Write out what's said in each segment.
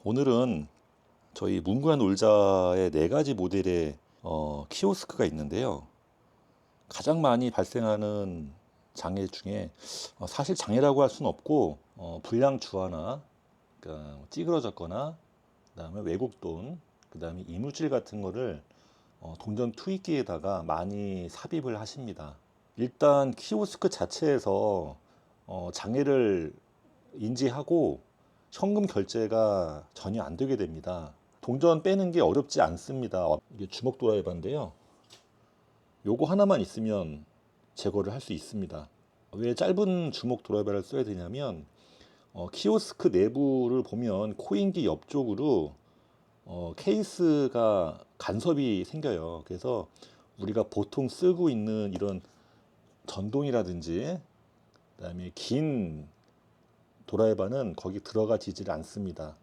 오늘은 저희 문구한 놀자의 네 가지 모델의 키오스크가 있는데요. 가장 많이 발생하는 장애 중에 사실 장애라고 할 수는 없고 불량 주화나 그러니까 찌그러졌거나 그다음에 외국 돈, 그다음에 이물질 같은 거를 동전 투입기에다가 많이 삽입을 하십니다. 일단 키오스크 자체에서 장애를 인지하고 현금 결제가 전혀 안 되게 됩니다. 동전 빼는 게 어렵지 않습니다. 이게 주먹 드라이버인데요. 요거 하나만 있으면 제거를 할 수 있습니다. 왜 짧은 주먹 드라이버를 써야 되냐면 키오스크 내부를 보면 코인기 옆쪽으로 케이스가 간섭이 생겨요. 그래서 우리가 보통 쓰고 있는 이런 전동이라든지 그다음에 긴 도라에바는 거기 들어가지질 않습니다.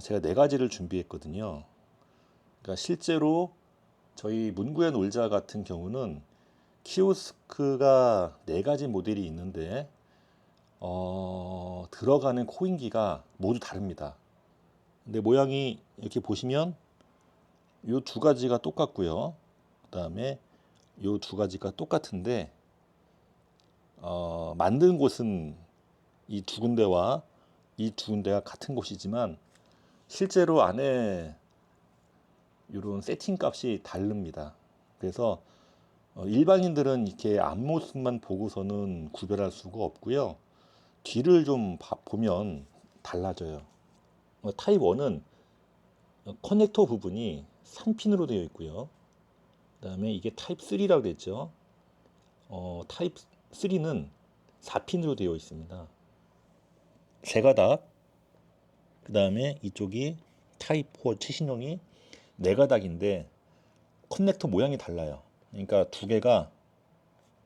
제가 네 가지를 준비했거든요. 그러니까 실제로 저희 문구의 놀자 같은 경우는 키오스크가 네 가지 모델이 있는데 들어가는 코인기가 모두 다릅니다. 근데 모양이 이렇게 보시면 이 두 가지가 똑같고요. 그 다음에 이 두 가지가 똑같은데 만든 곳은 이 두 군데와 이 두 군데가 같은 곳이지만 실제로 안에 이런 세팅 값이 다릅니다. 그래서 일반인들은 이렇게 앞모습만 보고서는 구별할 수가 없고요. 뒤를 좀 보면 달라져요. 타입 1은 커넥터 부분이 3핀으로 되어 있고요. 그 다음에 이게 타입 3라고 그랬죠. 타입 3는 4핀으로 되어 있습니다. 세 가닥, 그 다음에 이쪽이 타입 4 최신형이 네 가닥인데 커넥터 모양이 달라요. 그러니까 두 개가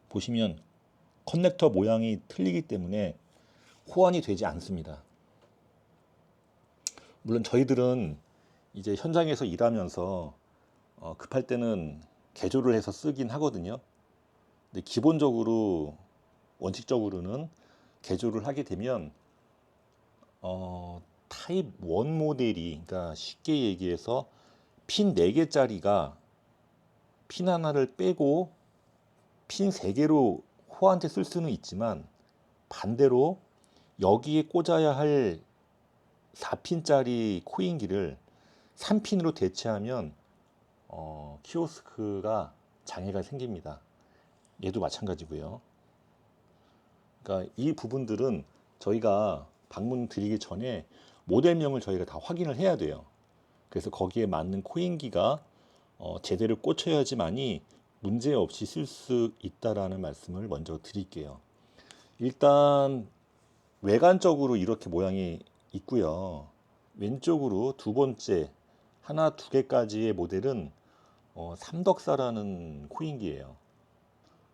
보시면 커넥터 모양이 틀리기 때문에 호환이 되지 않습니다. 물론 저희들은 이제 현장에서 일하면서 급할 때는 개조를 해서 쓰긴 하거든요. 근데 기본적으로 원칙적으로는 개조를 하게 되면 타입 1 모델이, 그러니까 쉽게 얘기해서 핀 4개짜리가 핀 하나를 빼고 핀 3개로 호환제 쓸 수는 있지만 반대로 여기에 꽂아야 할 4핀짜리 코인기를 3핀으로 대체하면 키오스크가 장애가 생깁니다. 얘도 마찬가지고요. 그러니까 이 부분들은 저희가 방문 드리기 전에 모델명을 저희가 다 확인을 해야 돼요. 그래서 거기에 맞는 코인기가 제대로 꽂혀야지만이 문제없이 쓸 수 있다라는 말씀을 먼저 드릴게요. 일단 외관적으로 이렇게 모양이 있고요. 왼쪽으로 두 번째 하나 두 개까지의 모델은 삼덕사라는 코인기예요.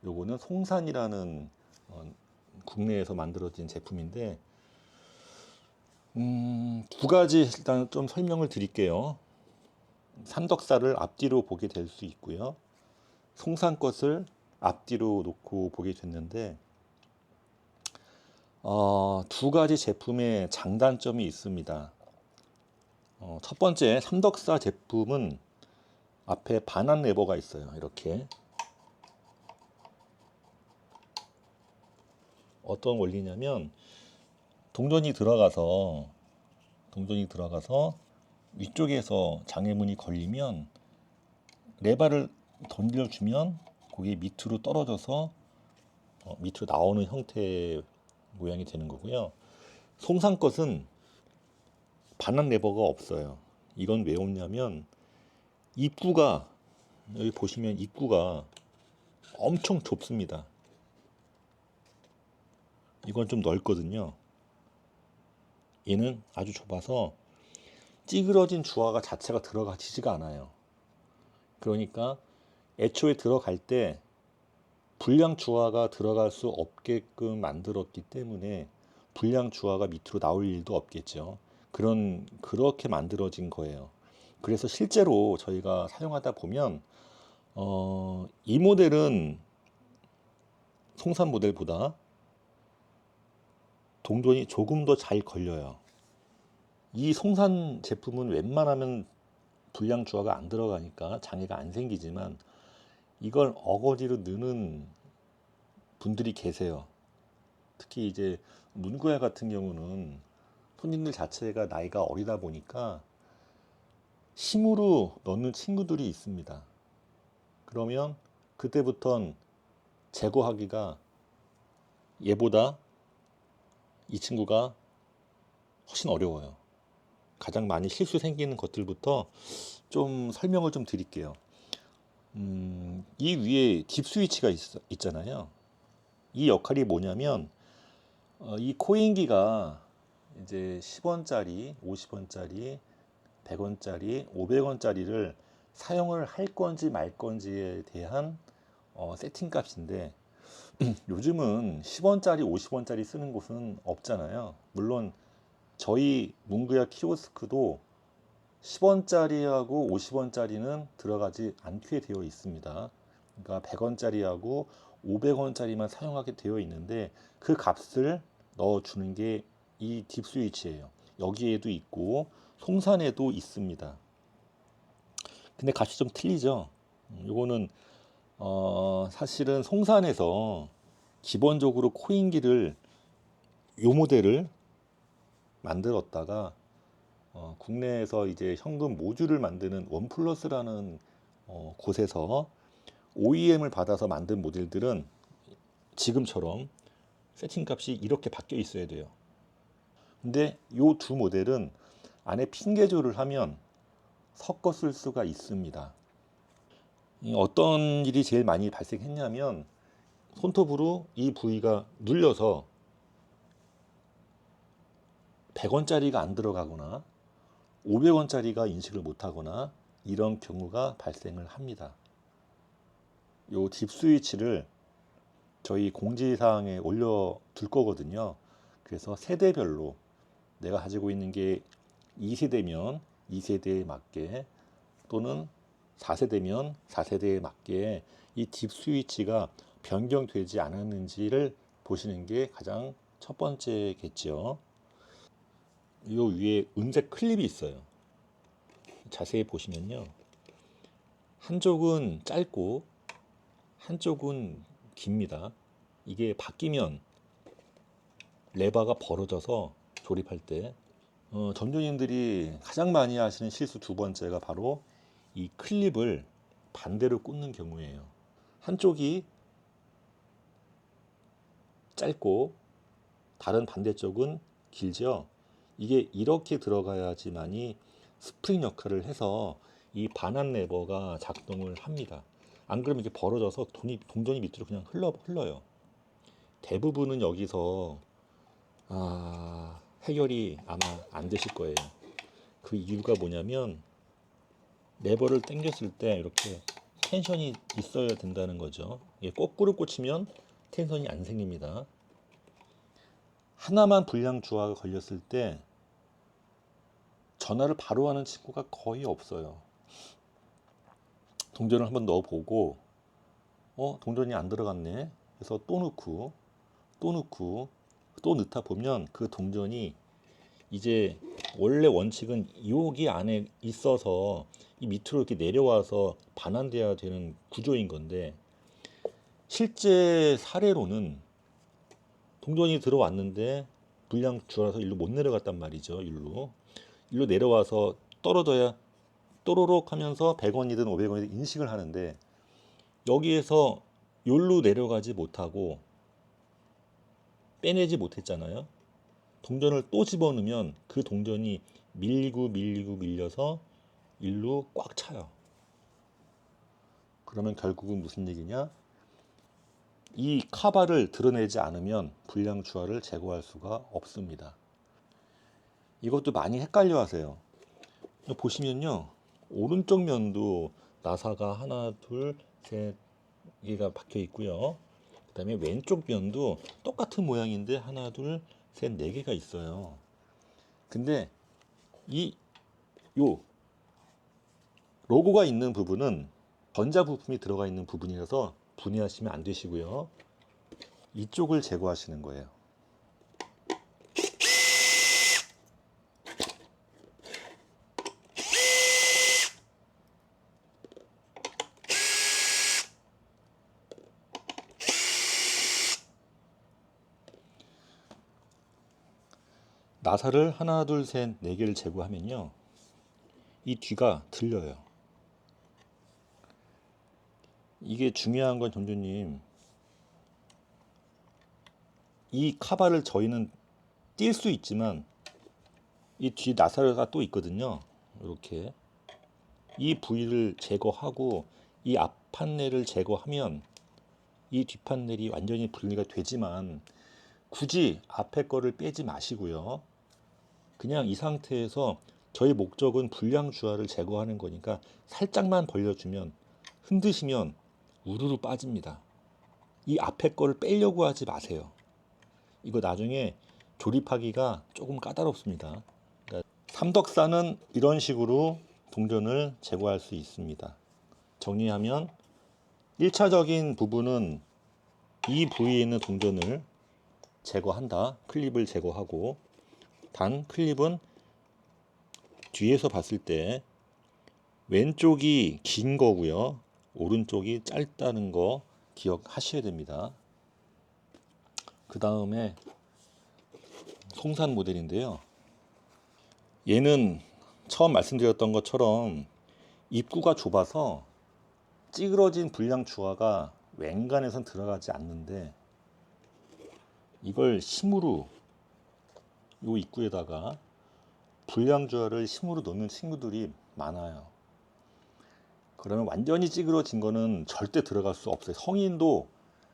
요거는 송산이라는 국내에서 만들어진 제품인데 두 가지 일단 좀 설명을 드릴게요. 삼덕사를 앞뒤로 보게 될 수 있고요. 송산 것을 앞뒤로 놓고 보게 됐는데 두 가지 제품의 장단점이 있습니다. 첫 번째 삼덕사 제품은 앞에 반환 레버가 있어요. 이렇게 어떤 원리냐면 동전이 들어가서 위쪽에서 장애물이 걸리면 레바를 던져주면 그게 밑으로 떨어져서 밑으로 나오는 형태의 모양이 되는 거고요. 송산 것은 반환 레버가 없어요. 이건 왜 없냐면 입구가, 여기 보시면 입구가 엄청 좁습니다. 이건 좀 넓거든요. 얘는 아주 좁아서 찌그러진 주화가 자체가 들어가지가 않아요. 그러니까 애초에 들어갈 때 불량 주화가 들어갈 수 없게끔 만들었기 때문에 불량 주화가 밑으로 나올 일도 없겠죠. 그렇게 만들어진 거예요. 그래서 실제로 저희가 사용하다 보면 이 모델은 송산 모델보다 동전이 조금 더 잘 걸려요. 이 송산 제품은 웬만하면 불량 주화가 안 들어가니까 장애가 안 생기지만 이걸 어거지로 넣는 분들이 계세요. 특히 이제 문구야 같은 경우는 손님들 자체가 나이가 어리다 보니까 힘으로 넣는 친구들이 있습니다. 그러면 그때부턴 제거하기가 얘보다 이 친구가 훨씬 어려워요. 가장 많이 실수 생기는 것들부터 좀 설명을 좀 드릴게요. 이 위에 딥 스위치가 있잖아요. 이 역할이 뭐냐면 이 코인기가 이제 10원짜리, 50원짜리, 100원짜리, 500원짜리를 사용을 할 건지 말 건지에 대한 세팅 값인데 요즘은 10원짜리, 50원짜리 쓰는 곳은 없잖아요. 물론 저희 문구야 키오스크도 10원짜리하고 50원짜리는 들어가지 않게 되어 있습니다. 그러니까 100원짜리하고 500원짜리만 사용하게 되어 있는데 그 값을 넣어주는 게 이 딥 스위치예요. 여기에도 있고 송산에도 있습니다. 근데 값이 좀 틀리죠. 요거는 사실은 송산에서 기본적으로 코인기를 요 모델을 만들었다가 국내에서 이제 현금 모듈을 만드는 원플러스라는 곳에서 OEM을 받아서 만든 모델들은 지금처럼 세팅값이 이렇게 바뀌어 있어야 돼요. 근데 이 두 모델은 안에 핀 개조를 하면 섞어 쓸 수가 있습니다. 어떤 일이 제일 많이 발생했냐면 손톱으로 이 부위가 눌려서 100원짜리가 안 들어가거나 500원짜리가 인식을 못하거나 이런 경우가 발생을 합니다. 이 딥 스위치를 저희 공지사항에 올려둘 거거든요. 그래서 세대별로 내가 가지고 있는 게 2세대면 2세대에 맞게 또는 4세대면 4세대에 맞게 이 딥 스위치가 변경되지 않았는지를 보시는 게 가장 첫 번째겠죠. 이 위에 은색 클립이 있어요. 자세히 보시면요. 한쪽은 짧고 한쪽은 깁니다. 이게 바뀌면 레버가 벌어져서 조립할 때 전조님들이 가장 많이 하시는 실수 두 번째가 바로 이 클립을 반대로 꽂는 경우예요. 한쪽이 짧고 다른 반대쪽은 길죠. 이게 이렇게 들어가야지만이 스프링 역할을 해서 이 반환 레버가 작동을 합니다. 안 그러면 이게 벌어져서 동전이 밑으로 그냥 흘러요. 대부분은 여기서 해결이 아마 안 되실 거예요. 그 이유가 뭐냐면 레버를 당겼을 때 이렇게 텐션이 있어야 된다는 거죠. 이게 거꾸로 꽂히면 텐션이 안 생깁니다. 하나만 불량 주화가 걸렸을 때 전화를 바로 하는 친구가 거의 없어요. 동전을 한번 넣어보고 동전이 안 들어갔네. 그래서 또 넣고 또 넣다 보면 그 동전이 이제 원래 원칙은 여기 안에 있어서 이 밑으로 이렇게 내려와서 반환돼야 되는 구조인 건데 실제 사례로는 동전이 들어왔는데 불량 주라서 일로 못 내려갔단 말이죠. 일로 내려와서 떨어져야 또로록 하면서 100원이든 500원이든 인식을 하는데 여기에서 여기로 내려가지 못하고 빼내지 못했잖아요. 동전을 또 집어넣으면 그 동전이 밀려서 일로 꽉 차요. 그러면 결국은 무슨 얘기냐? 이 카바를 드러내지 않으면 불량 주화를 제거할 수가 없습니다. 이것도 많이 헷갈려 하세요. 보시면요. 오른쪽 면도 나사가 하나, 둘, 셋 개가 박혀 있고요. 그 다음에 왼쪽 면도 똑같은 모양인데 하나, 둘, 셋, 네 개가 있어요. 근데 요 로고가 있는 부분은 전자 부품이 들어가 있는 부분이라서 분해하시면 안 되시고요. 이쪽을 제거하시는 거예요. 나사를 하나, 둘, 셋, 네 개를 제거하면요. 이 뒤가 들려요. 이게 중요한 건 점주님, 이 카바를 저희는 뛸 수 있지만 이 뒤 나사가 또 있거든요. 이렇게 이 부위를 제거하고 이 앞 판넬을 제거하면 이 뒷 판넬이 완전히 분리가 되지만 굳이 앞에 거를 빼지 마시고요. 그냥 이 상태에서 저희 목적은 불량 주화를 제거하는 거니까 살짝만 벌려주면 흔드시면 우르르 빠집니다. 이 앞에 거를 빼려고 하지 마세요. 이거 나중에 조립하기가 조금 까다롭습니다. 그러니까 삼덕사는 이런 식으로 동전을 제거할 수 있습니다. 정리하면 1차적인 부분은 이 부위에 있는 동전을 제거한다. 클립을 제거하고, 단 클립은 뒤에서 봤을 때 왼쪽이 긴 거고요. 오른쪽이 짧다는 거 기억하셔야 됩니다. 그 다음에 송산 모델인데요. 얘는 처음 말씀드렸던 것처럼 입구가 좁아서 찌그러진 불량 주화가 웬간해선 들어가지 않는데 이걸 심으로 이 입구에다가 불량 주화를 심으로 넣는 친구들이 많아요. 그러면 완전히 찌그러진 거는 절대 들어갈 수 없어요. 성인도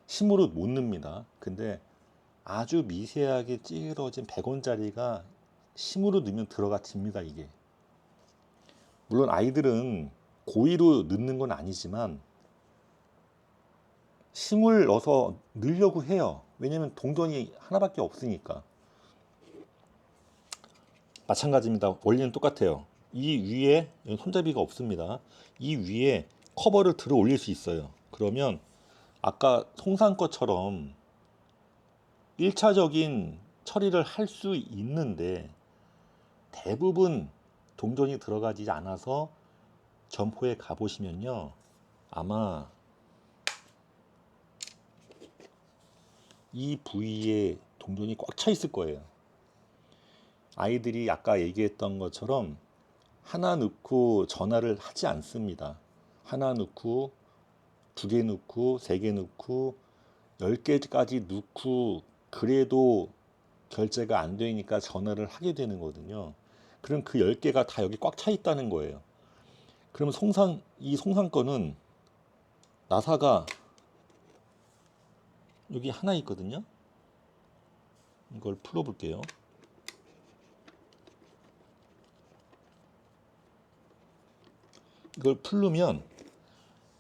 심으로 못 넣습니다. 근데 아주 미세하게 찌그러진 100원짜리가 심으로 넣으면 들어가집니다. 이게 물론 아이들은 고의로 넣는 건 아니지만 심을 넣어서 넣으려고 해요. 왜냐면 동전이 하나밖에 없으니까. 마찬가지입니다. 원리는 똑같아요. 이 위에 손잡이가 없습니다. 이 위에 커버를 들어 올릴 수 있어요. 그러면 아까 송산 것처럼 1차적인 처리를 할 수 있는데 대부분 동전이 들어가지 않아서 점포에 가보시면요. 아마 이 부위에 동전이 꽉 차 있을 거예요. 아이들이 아까 얘기했던 것처럼 하나 넣고 전화를 하지 않습니다. 하나 넣고 2개 넣고 3개 넣고 10개까지 넣고 그래도 결제가 안 되니까 전화를 하게 되는 거거든요. 그럼 그 10개가 다 여기 꽉 차 있다는 거예요. 그러면 이 송산 거는 나사가 여기 하나 있거든요. 이걸 풀어 볼게요. 이걸 풀르면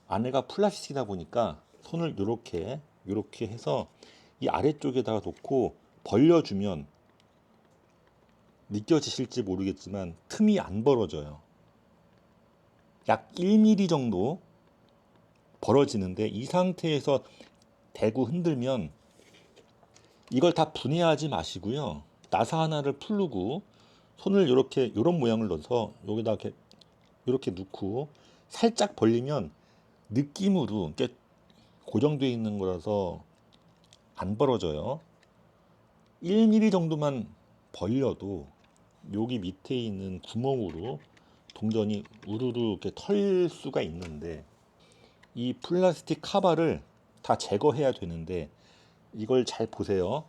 안에가 플라스틱이다 보니까 손을 이렇게 해서 이 아래쪽에다가 놓고 벌려주면 느껴지실지 모르겠지만 틈이 안 벌어져요. 약 1mm 정도 벌어지는데 이 상태에서 대고 흔들면 이걸 다 분해하지 마시고요. 나사 하나를 풀르고 손을 이런 모양을 넣어서 여기다 이렇게 넣고 살짝 벌리면 느낌으로 고정되어 있는 거라서 안 벌어져요. 1mm 정도만 벌려도 여기 밑에 있는 구멍으로 동전이 우르르 이렇게 털 수가 있는데 이 플라스틱 카바를 다 제거해야 되는데 이걸 잘 보세요.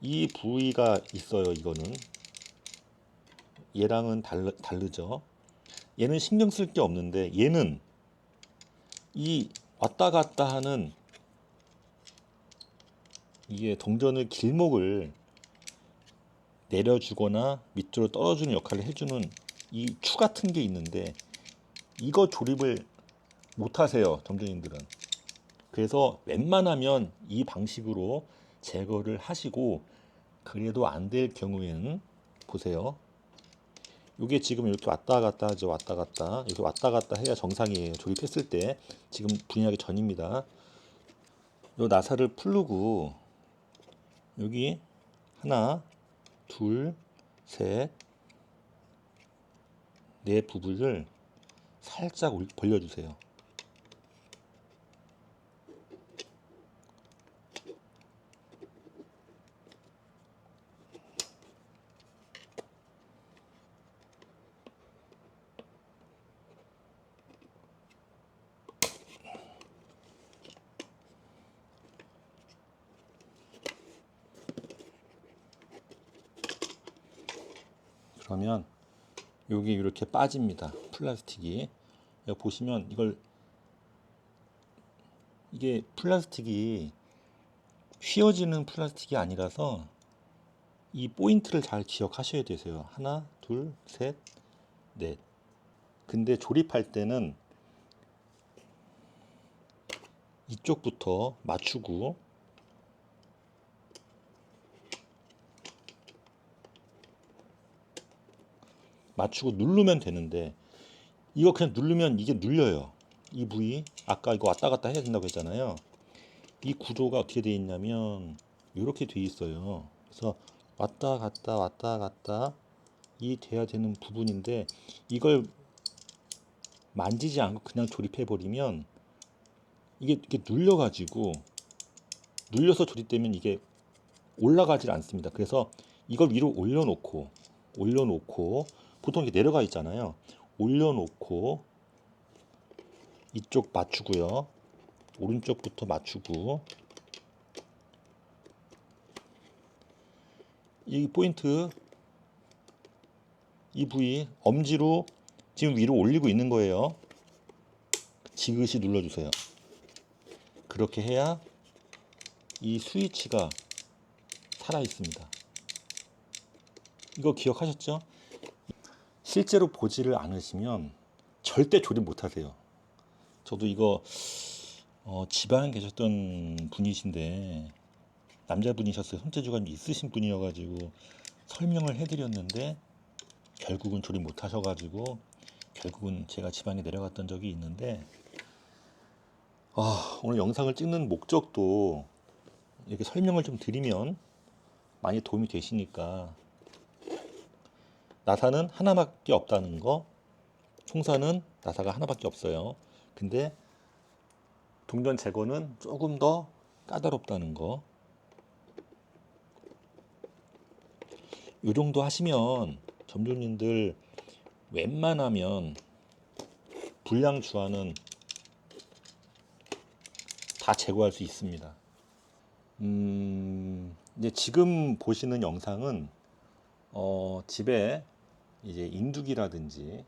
이 부위가 있어요. 이거는 얘랑은 다르죠. 얘는 신경 쓸 게 없는데 얘는 이 왔다 갔다 하는 이게 동전의 길목을 내려주거나 밑으로 떨어주는 역할을 해주는 이 추 같은 게 있는데 이거 조립을 못 하세요. 점주님들은. 그래서 웬만하면 이 방식으로 제거를 하시고 그래도 안 될 경우에는 보세요. 이게 지금 이렇게 왔다 갔다 하죠. 왔다 갔다. 이렇게 왔다 갔다 해야 정상이에요. 조립했을 때. 지금 분해하기 전입니다. 이 나사를 풀르고 여기 하나, 둘, 셋, 네 부분을 살짝 벌려주세요. 그러면 여기 이렇게 빠집니다. 플라스틱이. 여기 보시면 이게 플라스틱이 휘어지는 플라스틱이 아니라서 이 포인트를 잘 기억하셔야 되세요. 하나, 둘, 셋, 넷. 근데 조립할 때는 이쪽부터 맞추고 누르면 되는데, 이거 그냥 누르면 이게 눌려요. 이 부위, 아까 이거 왔다 갔다 해야 된다고 했잖아요. 이 구조가 어떻게 되어 있냐면 이렇게 되어 있어요. 그래서 왔다 갔다 왔다 갔다 이 돼야 되는 부분인데, 이걸 만지지 않고 그냥 조립해 버리면 이게 눌려서 조립되면 이게 올라가질 않습니다. 그래서 이걸 위로 올려놓고 보통 이게 내려가 있잖아요. 올려놓고 이쪽 맞추고요. 오른쪽부터 맞추고, 이 포인트, 이 부위 엄지로 지금 위로 올리고 있는 거예요. 지그시 눌러주세요. 그렇게 해야 이 스위치가 살아 있습니다. 이거 기억하셨죠? 실제로 보지를 않으시면 절대 조립 못 하세요. 저도 이거 지방에 계셨던 분이신데, 남자분이셨어요. 손재주가 좀 있으신 분이어가지고 설명을 해드렸는데 결국은 조립 못 하셔가지고 결국은 제가 지방에 내려갔던 적이 있는데, 오늘 영상을 찍는 목적도 이렇게 설명을 좀 드리면 많이 도움이 되시니까. 나사는 하나밖에 없다는 거, 송사는 나사가 하나밖에 없어요. 근데 동전 제거는 조금 더 까다롭다는 거, 요 정도 하시면 점주님들 웬만하면 불량 주화는 다 제거할 수 있습니다. 이제 지금 보시는 영상은 집에 이제 인두기라든지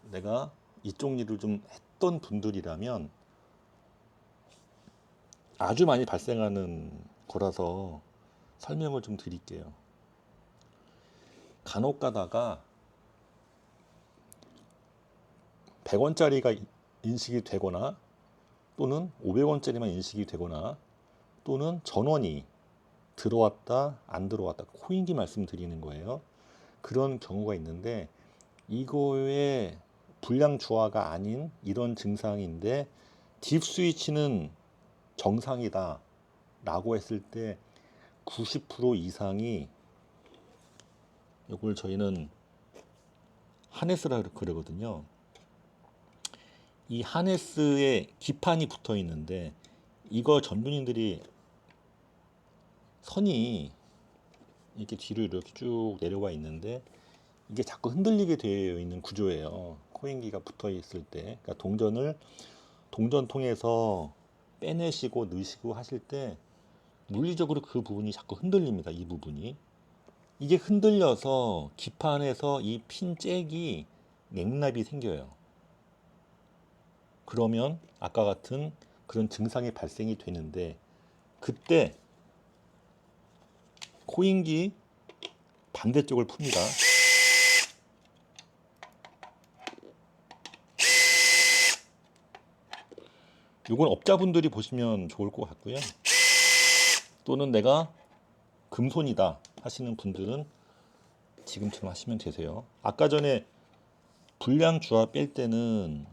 내가 이쪽 일을 좀 했던 분들이라면 아주 많이 발생하는 거라서 설명을 좀 드릴게요. 간혹 가다가 100원짜리가 인식이 되거나 또는 500원짜리만 인식이 되거나 또는 전원이 들어왔다 안 들어왔다, 코인기 말씀드리는 거예요. 그런 경우가 있는데, 이거의 불량 주화가 아닌 이런 증상인데 딥 스위치는 정상이다 라고 했을 때 90% 이상이, 이걸 저희는 하네스라 그러거든요. 이 하네스에 기판이 붙어 있는데, 이거 전문인들이 선이 이렇게 뒤로 이렇게 쭉 내려와 있는데 이게 자꾸 흔들리게 되어 있는 구조예요. 코인기가 붙어 있을 때. 그러니까 동전통에서 빼내시고 넣으시고 하실 때 물리적으로 그 부분이 자꾸 흔들립니다. 이 부분이. 이게 흔들려서 기판에서 이 핀 잭이 냉납이 생겨요. 그러면 아까 같은 그런 증상이 발생이 되는데, 그때 코인기 반대쪽을 풉니다. 이건 업자분들이 보시면 좋을 것 같고요. 또는 내가 금손이다 하시는 분들은 지금처럼 하시면 되세요. 아까 전에 불량 주화 뺄 때는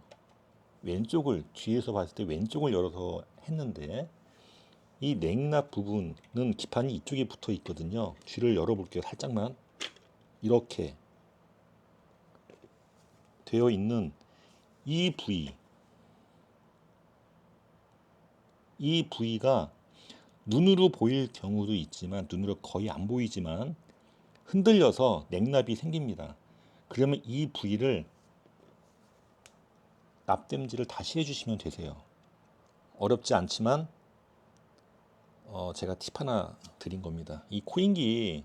왼쪽을, 뒤에서 봤을 때 왼쪽을 열어서 했는데, 이 냉납 부분은 기판이 이쪽에 붙어 있거든요. 뒤를 열어볼게요. 살짝만. 이렇게 되어 있는 이 부위가 눈으로 보일 경우도 있지만, 눈으로 거의 안 보이지만 흔들려서 냉납이 생깁니다. 그러면 이 부위를 납땜질을 다시 해주시면 되세요. 어렵지 않지만 제가 팁 하나 드린 겁니다. 이 코인기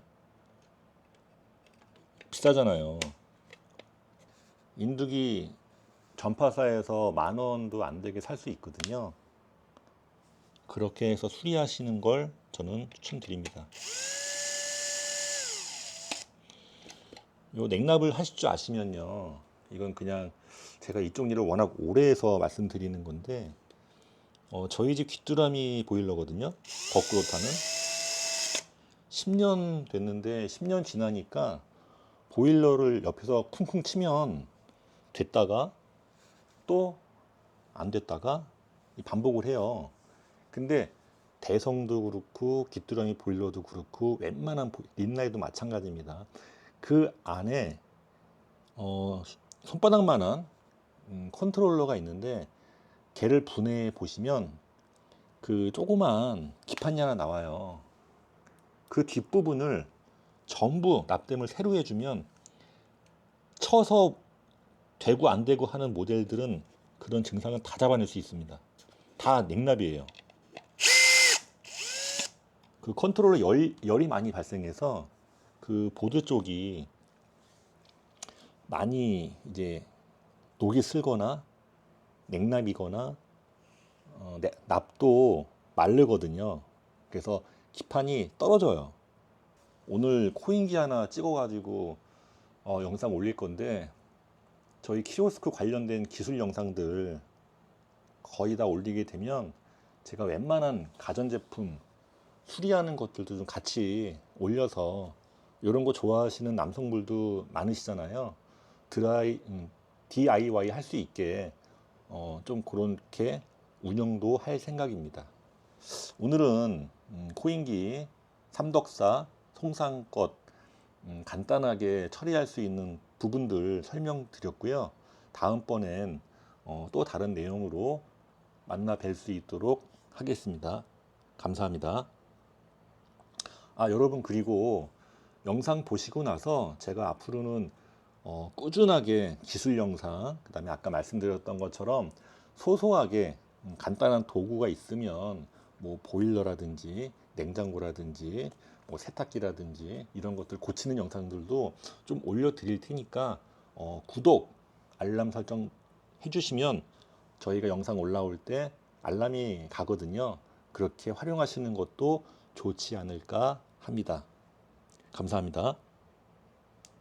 비싸잖아요. 인두기 전파사에서 10,000원도 안 되게 살 수 있거든요. 그렇게 해서 수리하시는 걸 저는 추천드립니다. 요 냉납을 하실 줄 아시면요, 이건 그냥 제가 이쪽 일을 워낙 오래 해서 말씀드리는 건데, 저희 집 귀뚜라미 보일러거든요. 거꾸로 타는. 10년 됐는데 10년 지나니까 보일러를 옆에서 쿵쿵 치면 됐다가 또 안 됐다가 반복을 해요. 근데 대성도 그렇고 귀뚜라미 보일러도 그렇고 웬만한 린라이도 마찬가지입니다. 그 안에 손바닥만한 컨트롤러가 있는데, 걔를 분해해 보시면 그 조그만 기판이 하나 나와요. 그 뒷부분을 전부 납땜을 새로 해주면, 쳐서 되고 안 되고 하는 모델들은 그런 증상을 다 잡아낼 수 있습니다. 다 냉납이에요. 그 컨트롤러 열이 많이 발생해서 그 보드 쪽이 많이 이제 녹이 슬거나 냉납이거나 납도 마르거든요. 그래서 기판이 떨어져요. 오늘 코인기 하나 찍어가지고 영상 올릴 건데, 저희 키오스크 관련된 기술 영상들 거의 다 올리게 되면 제가 웬만한 가전제품 수리하는 것들도 좀 같이 올려서, 이런 거 좋아하시는 남성분들도 많으시잖아요. DIY 할 수 있게 좀 그렇게 운영도 할 생각입니다. 오늘은 코인기, 삼덕사, 송상껏 간단하게 처리할 수 있는 부분들 설명드렸고요. 다음번엔 또 다른 내용으로 만나 뵐 수 있도록 하겠습니다. 감사합니다. 여러분, 그리고 영상 보시고 나서 제가 앞으로는 꾸준하게 기술 영상, 그 다음에 아까 말씀드렸던 것처럼 소소하게 간단한 도구가 있으면 뭐 보일러라든지 냉장고라든지 뭐 세탁기라든지 이런 것들 고치는 영상들도 좀 올려드릴 테니까 구독, 알람 설정 해주시면 저희가 영상 올라올 때 알람이 가거든요. 그렇게 활용하시는 것도 좋지 않을까 합니다. 감사합니다.